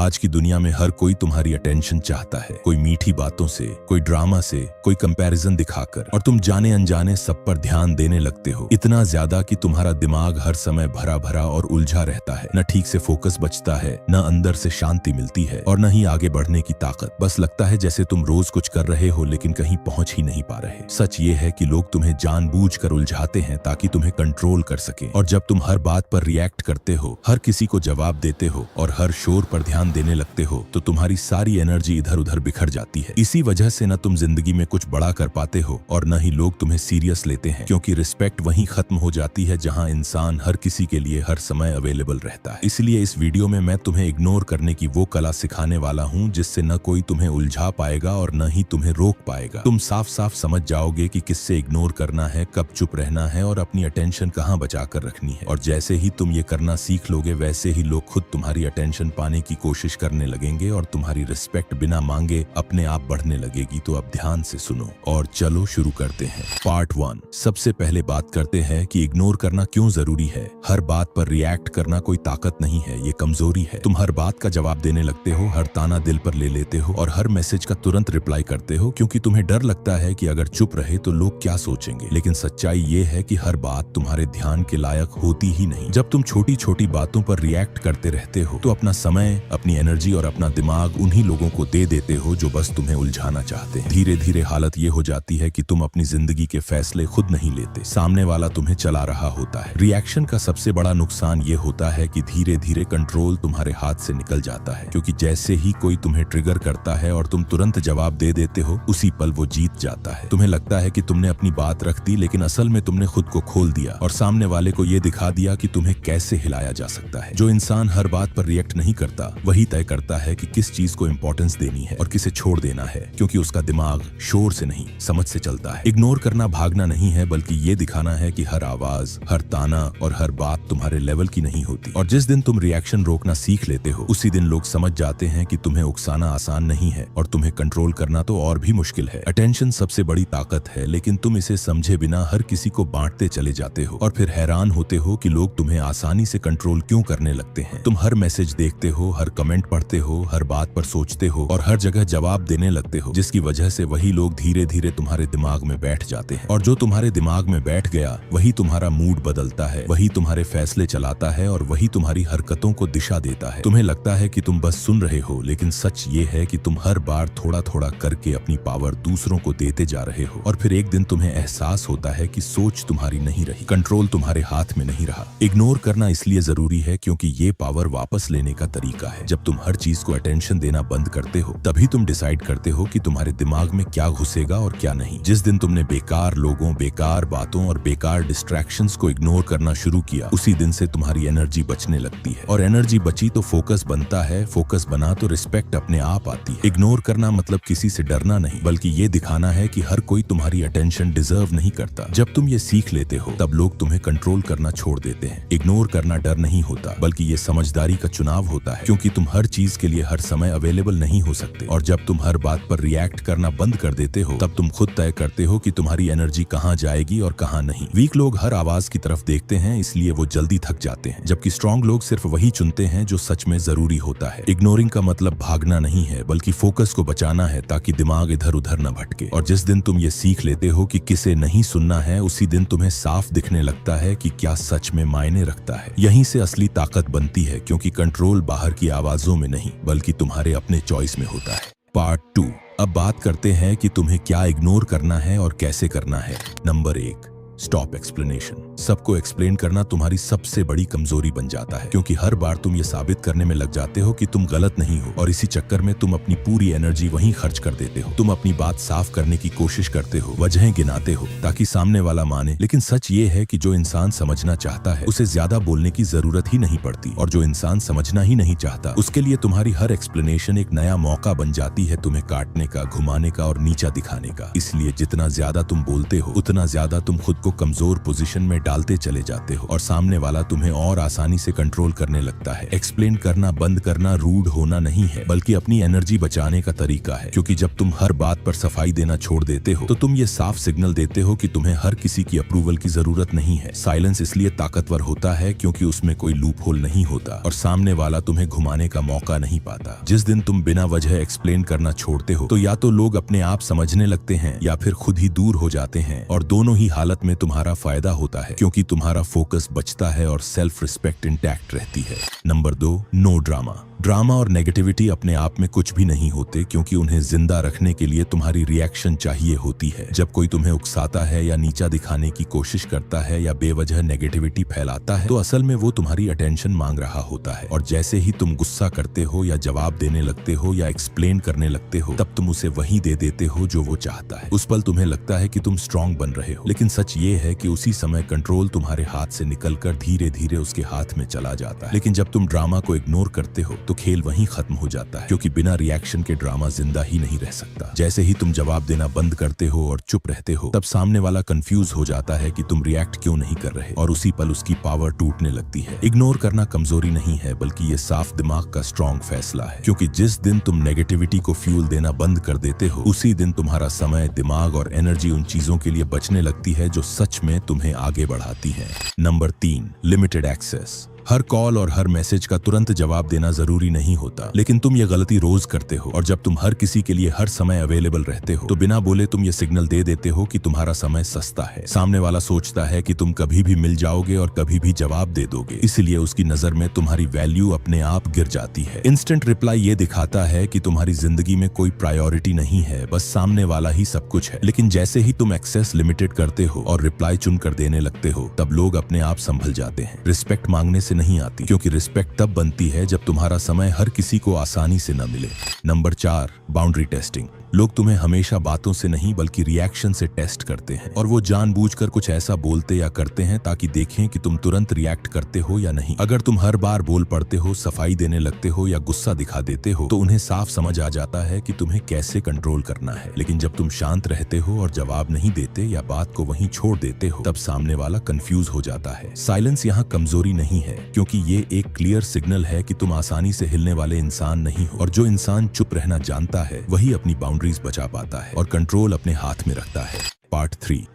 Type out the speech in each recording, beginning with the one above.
आज की दुनिया में हर कोई तुम्हारी अटेंशन चाहता है, कोई मीठी बातों से, कोई ड्रामा से, कोई कंपैरिजन दिखाकर, और तुम जाने अनजाने सब पर ध्यान देने लगते हो, इतना ज्यादा कि तुम्हारा दिमाग हर समय भरा भरा और उलझा रहता है। न ठीक से फोकस बचता है, न अंदर से शांति मिलती है और न ही आगे बढ़ने की ताकत। बस लगता है जैसे तुम रोज कुछ कर रहे हो लेकिन कहीं पहुंच ही नहीं पा रहे। सच ये है कि लोग तुम्हें जानबूझकर उलझाते हैं ताकि तुम्हें कंट्रोल कर सके, और जब तुम हर बात पर रिएक्ट करते हो, हर किसी को जवाब देते हो और हर शोर पर ध्यान देने लगते हो, तो तुम्हारी सारी एनर्जी इधर उधर बिखर जाती है। इसी वजह से न तुम जिंदगी में कुछ बड़ा कर पाते हो और न ही लोग तुम्हें सीरियस लेते हैं, क्योंकि रिस्पेक्ट वहीं खत्म हो जाती है जहां इंसान हर किसी के लिए हर समय अवेलेबल रहता है। इसलिए इस वीडियो में मैं तुम्हें इग्नोर करने की वो कला सिखाने वाला हूं जिससे न कोई तुम्हें उलझा पाएगा और न ही तुम्हें रोक पाएगा। तुम साफ साफ समझ जाओगे कि किससे इग्नोर करना है, कब चुप रहना है और अपनी अटेंशन कहां बचा कर रखनी है। और जैसे ही तुम ये करना सीख लोगे, वैसे ही लोग खुद तुम्हारी अटेंशन पाने की कोशिश करने लगेंगे और तुम्हारी रिस्पेक्ट बिना मांगे अपने आप बढ़ने लगेगी। तो अब ध्यान से सुनो और चलो शुरू करते हैं। पार्ट 1। सबसे पहले बात करते हैं कि इग्नोर करना क्यों जरूरी है। हर बात पर रिएक्ट करना कोई ताकत नहीं है, ये कमजोरी है। तुम हर बात का जवाब देने लगते हो, हर ताना दिल पर ले लेते हो और हर मैसेज का तुरंत रिप्लाई करते हो, क्योंकि तुम्हें डर लगता है कि अगर चुप रहे तो लोग क्या सोचेंगे। लेकिन सच्चाई ये है कि हर बात तुम्हारे ध्यान के लायक होती ही नहीं। जब तुम छोटी छोटी बातों पर रिएक्ट करते रहते हो तो अपना समय, अपनी एनर्जी और अपना दिमाग उन्हीं लोगों को दे देते हो जो बस तुम्हें उलझाना चाहते हैं। धीरे धीरे हालत ये हो जाती है कि तुम अपनी जिंदगी के फैसले खुद नहीं लेते, सामने वाला तुम्हें चला रहा होता है। रिएक्शन का सबसे बड़ा नुकसान ये होता है कि धीरे धीरे कंट्रोल तुम्हारे हाथ से निकल जाता है, क्योंकि जैसे ही कोई तुम्हें ट्रिगर करता है और तुम तुरंत जवाब दे देते हो, उसी पल वो जीत जाता है। तुम्हें लगता है कि तुमने अपनी बात रख दी, लेकिन असल में तुमने खुद को खोल दिया और सामने वाले को ये दिखा दिया कि तुम्हें कैसे हिलाया जा सकता है। जो इंसान हर बात पर रिएक्ट नहीं करता, वही तय करता है कि किस चीज को इंपॉर्टेंस देनी है और किसे छोड़ देना है, क्योंकि उसका दिमाग शोर से नहीं, समझ से चलता है। इग्नोर करना भागना नहीं है, बल्कि ये दिखाना है कि हर आवाज, हर ताना और हर बात तुम्हारे लेवल की नहीं होती। और जिस दिन तुम रिएक्शन रोकना सीख लेते हो, उसी दिन लोग समझ जाते हैं कि तुम्हें उकसाना आसान नहीं है और तुम्हें कंट्रोल करना तो और भी मुश्किल है। अटेंशन सबसे बड़ी ताकत है, लेकिन तुम इसे समझे बिना हर किसी को बांटते चले जाते हो और फिर हैरान होते हो कि लोग तुम्हें आसानी से कंट्रोल क्यों करने लगते हैं। तुम हर मैसेज देखते हो, हर कमेंट पढ़ते हो, हर बात पर सोचते हो और हर जगह जवाब देने लगते हो, जिसकी वजह से वही लोग धीरे धीरे तुम्हारे दिमाग में बैठ जाते हैं। और जो तुम्हारे दिमाग में बैठ गया, वही तुम्हारा मूड बदलता है, वही तुम्हारे फैसले चलाता है और वही तुम्हारी हरकतों को दिशा देता है। तुम्हें लगता है कि तुम बस सुन रहे हो, लेकिन सच ये है कि तुम हर बार थोड़ा थोड़ा करके अपनी पावर दूसरों को देते जा रहे हो। और फिर एक दिन तुम्हें एहसास होता है कि सोच तुम्हारी नहीं रही, कंट्रोल तुम्हारे हाथ में नहीं रहा। इग्नोर करना इसलिए जरूरी है क्योंकि ये पावर वापस लेने का तरीका है। जब तुम हर चीज को अटेंशन देना बंद करते हो, तभी तुम डिसाइड करते हो कि तुम्हारे दिमाग में क्या घुसेगा और क्या नहीं। जिस दिन तुमने बेकार लोगों, बेकार बातों और बेकार डिस्ट्रैक्शंस को इग्नोर करना शुरू किया, उसी दिन से तुम्हारी एनर्जी बचने लगती है। और एनर्जी बची तो फोकस बनता है, फोकस बना तो रिस्पेक्ट अपने आप आती है। इग्नोर करना मतलब किसी से डरना नहीं, बल्कि ये दिखाना है कि हर कोई तुम्हारी अटेंशन डिजर्व नहीं करता। जब तुम ये सीख लेते हो, तब लोग तुम्हें कंट्रोल करना छोड़ देते हैं। इग्नोर करना डर नहीं होता, बल्कि ये समझदारी का चुनाव होता है, क्योंकि तुम हर चीज के लिए हर समय अवेलेबल नहीं हो सकते। और जब तुम हर बात पर रिएक्ट करना बंद कर देते हो, तब तुम खुद तय करते हो कि तुम्हारी एनर्जी कहां जाएगी और कहां नहीं। वीक लोग हर आवाज की तरफ देखते हैं, इसलिए वो जल्दी थक जाते हैं, जबकि स्ट्रांग लोग सिर्फ वही चुनते हैं जो सच में जरूरी होता है। इग्नोरिंग का मतलब भागना नहीं है, बल्कि फोकस को बचाना है, ताकि दिमाग इधर उधर न भटके। और जिस दिन तुम ये सीख लेते हो कि किसे नहीं सुनना है, उसी दिन तुम्हें साफ दिखने लगता है कि क्या सच में मायने रखता है। यहीं से असली ताकत बनती है, क्योंकि कंट्रोल बाहर की आवाजों में नहीं, बल्कि तुम्हारे अपने चॉइस में होता है। पार्ट 2। अब बात करते हैं कि तुम्हें क्या इग्नोर करना है और कैसे करना है। Number 1, stop explanation. सबको एक्सप्लेन करना तुम्हारी सबसे बड़ी कमजोरी बन जाता है, क्योंकि हर बार तुम ये साबित करने में लग जाते हो कि तुम गलत नहीं हो, और इसी चक्कर में तुम अपनी पूरी एनर्जी वहीं खर्च कर देते हो। तुम अपनी बात साफ करने की कोशिश करते हो, वजहें गिनाते हो ताकि सामने वाला माने, लेकिन सच ये है कि जो इंसान समझना चाहता है, उसे ज्यादा बोलने की जरूरत ही नहीं पड़ती, और जो इंसान समझना ही नहीं चाहता, उसके लिए तुम्हारी हर एक्सप्लेनेशन एक नया मौका बन जाती है तुम्हें काटने का, घुमाने का और नीचा दिखाने का। इसलिए जितना ज्यादा तुम बोलते हो, उतना ज्यादा तुम खुद को कमजोर पोजीशन में डालते चले जाते हो और सामने वाला तुम्हें और आसानी से कंट्रोल करने लगता है। एक्सप्लेन करना बंद करना रूड होना नहीं है, बल्कि अपनी एनर्जी बचाने का तरीका है, क्योंकि जब तुम हर बात पर सफाई देना छोड़ देते हो तो तुम ये साफ सिग्नल देते हो कि तुम्हें हर किसी की अप्रूवल की जरूरत नहीं है। साइलेंस इसलिए ताकतवर होता है क्योंकि उसमें कोई लूप होल नहीं होता और सामने वाला तुम्हें घुमाने का मौका नहीं पाता। जिस दिन तुम बिना वजह एक्सप्लेन करना छोड़ते हो तो या तो लोग अपने आप समझने लगते हैं या फिर खुद ही दूर हो जाते हैं, और दोनों ही हालत में तुम्हारा फायदा होता है क्योंकि तुम्हारा फोकस बचता है और सेल्फ रिस्पेक्ट इंटैक्ट रहती है। Number 2, no drama. ड्रामा और नेगेटिविटी अपने आप में कुछ भी नहीं होते, क्योंकि उन्हें जिंदा रखने के लिए तुम्हारी रिएक्शन चाहिए होती है। जब कोई तुम्हें उकसाता है या नीचा दिखाने की कोशिश करता है या बेवजह नेगेटिविटी फैलाता है तो असल में वो तुम्हारी अटेंशन मांग रहा होता है, और जैसे ही तुम गुस्सा करते हो या जवाब देने लगते हो या एक्सप्लेन करने लगते हो तब तुम उसे वही दे देते हो जो वो चाहता है। उस पल तुम्हें लगता है कि तुम स्ट्रांग बन रहे हो, लेकिन सच ये है कि उसी समय कंट्रोल तुम्हारे हाथ से निकलकर धीरे धीरे उसके हाथ में चला जाता है। लेकिन जब तुम ड्रामा को इग्नोर करते हो तो खेल वहीं खत्म हो जाता है, क्योंकि बिना रिएक्शन के ड्रामा जिंदा ही नहीं रह सकता। जैसे ही तुम जवाब देना बंद करते हो और चुप रहते हो तब सामने वाला कंफ्यूज हो जाता है कि तुम रिएक्ट क्यों नहीं कर रहे, और उसी पल उसकी पावर टूटने लगती है। इग्नोर करना कमजोरी नहीं है, बल्कि ये साफ दिमाग का स्ट्रॉन्ग फैसला है, क्योंकि जिस दिन तुम नेगेटिविटी को फ्यूल देना बंद कर देते हो उसी दिन तुम्हारा समय, दिमाग और एनर्जी उन चीजों के लिए बचने लगती है जो सच में तुम्हें आगे बढ़ाती हैं। Number 3, limited access. हर कॉल और हर मैसेज का तुरंत जवाब देना जरूरी नहीं होता, लेकिन तुम ये गलती रोज करते हो। और जब तुम हर किसी के लिए हर समय अवेलेबल रहते हो तो बिना बोले तुम ये सिग्नल दे देते हो कि तुम्हारा समय सस्ता है। सामने वाला सोचता है कि तुम कभी भी मिल जाओगे और कभी भी जवाब दे दोगे, इसलिए उसकी नजर में तुम्हारी वैल्यू अपने आप गिर जाती है। इंस्टेंट रिप्लाई ये दिखाता है कि तुम्हारी जिंदगी में कोई प्रायोरिटी नहीं है, बस सामने वाला ही सब कुछ है। लेकिन जैसे ही तुम एक्सेस लिमिटेड करते हो और रिप्लाई चुनकर देने लगते हो तब लोग अपने आप संभल जाते हैं। रिस्पेक्ट मांगने से नहीं आती, क्योंकि रिस्पेक्ट तब बनती है जब तुम्हारा समय हर किसी को आसानी से न मिले। Number 4, boundary testing. लोग तुम्हें हमेशा बातों से नहीं बल्कि रिएक्शन से टेस्ट करते हैं, और वो जानबूझकर कुछ ऐसा बोलते या करते हैं ताकि देखें कि तुम तुरंत रिएक्ट करते हो या नहीं। अगर तुम हर बार बोल पड़ते हो, सफाई देने लगते हो या गुस्सा दिखा देते हो तो उन्हें साफ समझ आ जाता है कि तुम्हें कैसे कंट्रोल करना है। लेकिन जब तुम शांत रहते हो और जवाब नहीं देते या बात को वहीं छोड़ देते हो तब सामने वाला कंफ्यूज हो जाता है। साइलेंस यहाँ कमजोरी नहीं है, क्योंकि ये एक क्लियर सिग्नल है कि तुम आसानी से हिलने वाले इंसान नहीं हो, और जो इंसान चुप रहना जानता है वही अपनी बाउंड्रीज बचा पाता है और कंट्रोल अपने हाथ में रखता है। पार्ट 3,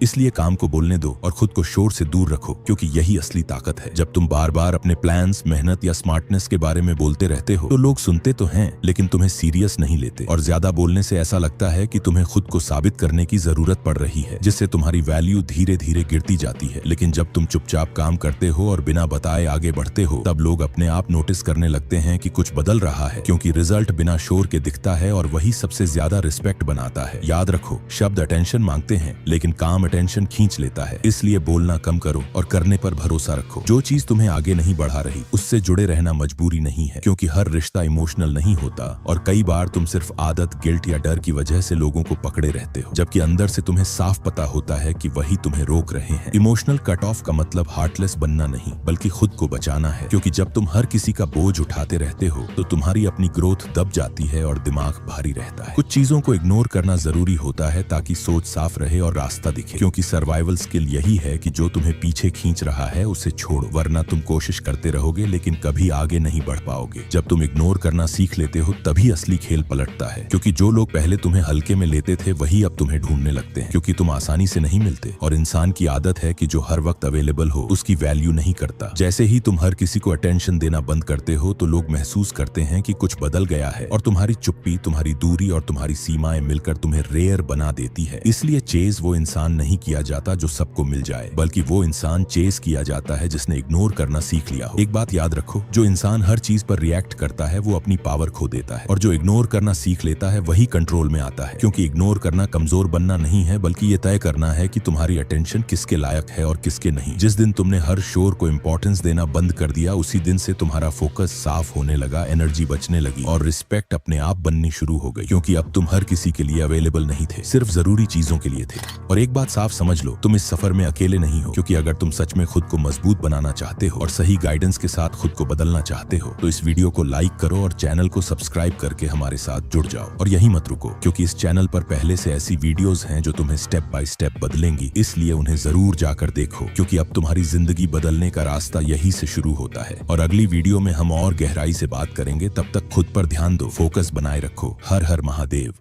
इसलिए काम को बोलने दो और खुद को शोर से दूर रखो, क्योंकि यही असली ताकत है। जब तुम बार बार अपने प्लान्स, मेहनत या स्मार्टनेस के बारे में बोलते रहते हो तो लोग सुनते तो हैं लेकिन तुम्हें सीरियस नहीं लेते, और ज्यादा बोलने से ऐसा लगता है कि तुम्हें खुद को साबित करने की जरूरत पड़ रही है, जिससे तुम्हारी वैल्यू धीरे धीरे गिरती जाती है। लेकिन जब तुम चुपचाप काम करते हो और बिना बताए आगे बढ़ते हो तब लोग अपने आप नोटिस करने लगते हैं कि कुछ बदल रहा है, क्योंकि रिजल्ट बिना शोर के दिखता है और वही सबसे ज्यादा रिस्पेक्ट बनाता है। याद रखो, शब्द अटेंशन मांगते हैं लेकिन काम अटेंशन खींच लेता है। इसलिए बोलना कम करो और करने पर भरोसा रखो। जो चीज तुम्हें आगे नहीं बढ़ा रही उससे जुड़े रहना मजबूरी नहीं है, क्योंकि हर रिश्ता इमोशनल नहीं होता, और कई बार तुम सिर्फ आदत, गिल्ट या डर की वजह से लोगों को पकड़े रहते हो, जबकि अंदर से तुम्हें साफ पता होता है कि वही तुम्हें रोक रहे हैं। इमोशनल कट ऑफ का मतलब हार्टलेस बनना नहीं बल्कि खुद को बचाना है, क्योंकि जब तुम हर किसी का बोझ उठाते रहते हो तो तुम्हारी अपनी ग्रोथ दब जाती है और दिमाग भारी रहता है। कुछ चीजों को इग्नोर करना जरूरी होता है ताकि सोच साफ रहे और रास्ता दिखे, क्योंकि सर्वाइवल स्किल यही है कि जो तुम्हें पीछे खींच रहा है उसे छोड़ो, वरना तुम कोशिश करते रहोगे लेकिन कभी आगे नहीं बढ़ पाओगे। जब तुम इग्नोर करना सीख लेते हो तभी असली खेल पलटता है, क्योंकि जो लोग पहले तुम्हें हल्के में लेते थे वही अब तुम्हें ढूंढने लगते हैं, क्योंकि तुम आसानी से नहीं मिलते, और इंसान की आदत है कि जो हर वक्त अवेलेबल हो उसकी वैल्यू नहीं करता। जैसे ही तुम हर किसी को अटेंशन देना बंद करते हो तो लोग महसूस करते हैं कि कुछ बदल गया है, और तुम्हारी चुप्पी, तुम्हारी दूरी और तुम्हारी सीमाएं मिलकर तुम्हें रेयर बना देती है। इसलिए चेज वो इंसान नहीं किया जाता जो सबको मिल जाए, बल्कि वो इंसान चेज किया जाता है जिसने इग्नोर करना सीख लिया हो। एक बात याद रखो, जो इंसान हर चीज पर रिएक्ट करता है वो अपनी पावर खो देता है, और जो इग्नोर करना सीख लेता है वही कंट्रोल में आता है। क्योंकि इग्नोर करना कमजोर बनना नहीं है, बल्कि ये तय करना है कि तुम्हारी अटेंशन किसके लायक है और किसके नहीं। जिस दिन तुमने हर शोर को इंपॉर्टेंस देना बंद कर दिया उसी दिन से तुम्हारा फोकस साफ होने लगा, एनर्जी बचने लगी और रिस्पेक्ट अपने आप बननी शुरू हो गई, क्योंकि अब तुम हर किसी के लिए अवेलेबल नहीं थे, सिर्फ जरूरी चीजों के लिए थे। और एक बात साफ समझ लो, तुम इस सफर में अकेले नहीं हो, क्योंकि अगर तुम सच में खुद को मजबूत बनाना चाहते हो और सही गाइडेंस के साथ खुद को बदलना चाहते हो तो इस वीडियो को लाइक करो और चैनल को सब्सक्राइब करके हमारे साथ जुड़ जाओ। और यही मत रुको, क्योंकि इस चैनल पर पहले से ऐसी वीडियोस हैं जो तुम्हें स्टेप बाय स्टेप बदलेंगी, इसलिए उन्हें जरूर जाकर देखो, क्योंकि अब तुम्हारी जिंदगी बदलने का रास्ता यही से शुरू होता है। और अगली वीडियो में हम और गहराई से बात करेंगे, तब तक खुद पर ध्यान दो, फोकस बनाए रखो। हर हर महादेव।